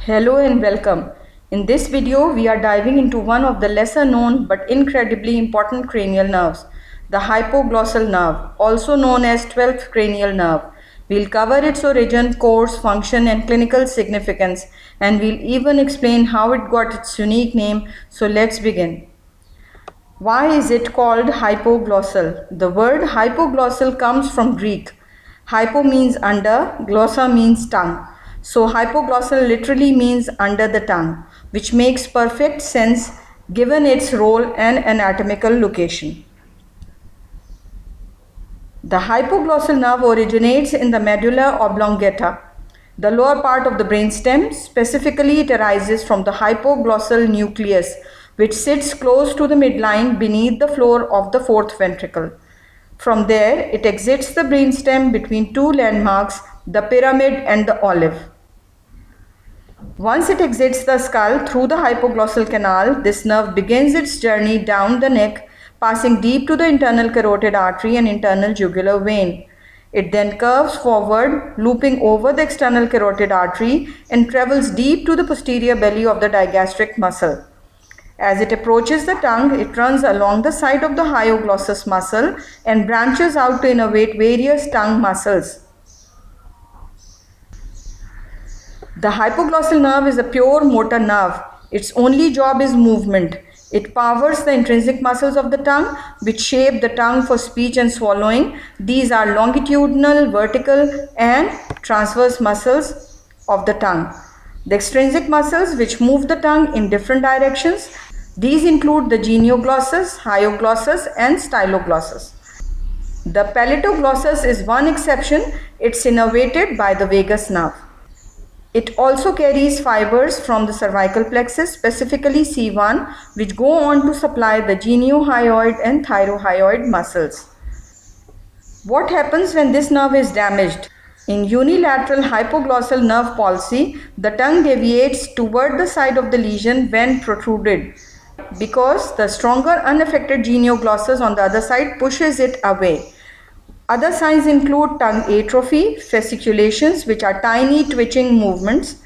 Hello and welcome. In this video, we are diving into one of the lesser known but incredibly important cranial nerves, the hypoglossal nerve, also known as 12th cranial nerve. We'll cover its origin, course, function, and clinical significance, and we'll even explain how it got its unique name. So let's begin. Why is it called hypoglossal? The word hypoglossal comes from Greek. Hypo means under, glossa means tongue. So hypoglossal literally means under the tongue, which makes perfect sense given its role and anatomical location. The hypoglossal nerve originates in the medulla oblongata, the lower part of the brainstem. Specifically, it arises from the hypoglossal nucleus, which sits close to the midline beneath the floor of the fourth ventricle. From there, it exits the brainstem between two landmarks, the pyramid and the olive. Once it exits the skull through the hypoglossal canal, this nerve begins its journey down the neck, passing deep to the internal carotid artery and internal jugular vein. It then curves forward, looping over the external carotid artery and travels deep to the posterior belly of the digastric muscle. As it approaches the tongue, it runs along the side of the hyoglossus muscle and branches out to innervate various tongue muscles. The hypoglossal nerve is a pure motor nerve. Its only job is movement. It powers the intrinsic muscles of the tongue, which shape the tongue for speech and swallowing. These are longitudinal, vertical, and transverse muscles of the tongue. The extrinsic muscles which move the tongue in different directions. These include the genioglossus, hyoglossus, and styloglossus. The palatoglossus is one exception. It's innervated by the vagus nerve. It also carries fibers from the cervical plexus, specifically C1, which go on to supply the geniohyoid and thyrohyoid muscles. What happens when this nerve is damaged? In unilateral hypoglossal nerve palsy, the tongue deviates toward the side of the lesion when protruded, because the stronger unaffected genioglossus on the other side pushes it away. Other signs include tongue atrophy, fasciculations, which are tiny twitching movements.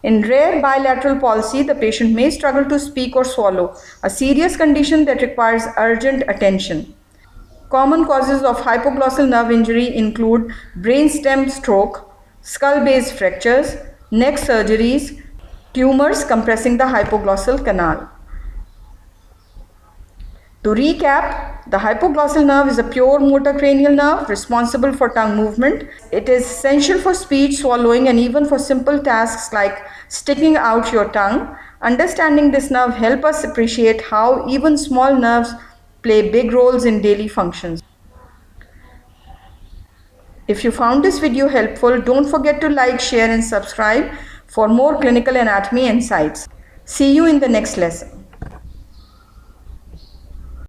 In rare bilateral palsy, the patient may struggle to speak or swallow, a serious condition that requires urgent attention. Common causes of hypoglossal nerve injury include brainstem stroke, skull base fractures, neck surgeries, tumors compressing the hypoglossal canal. To recap, the hypoglossal nerve is a pure motor cranial nerve responsible for tongue movement. It is essential for speech, swallowing, and even for simple tasks like sticking out your tongue. Understanding this nerve helps us appreciate how even small nerves play big roles in daily functions. If you found this video helpful, don't forget to like, share, and subscribe for more clinical anatomy insights. See you in the next lesson.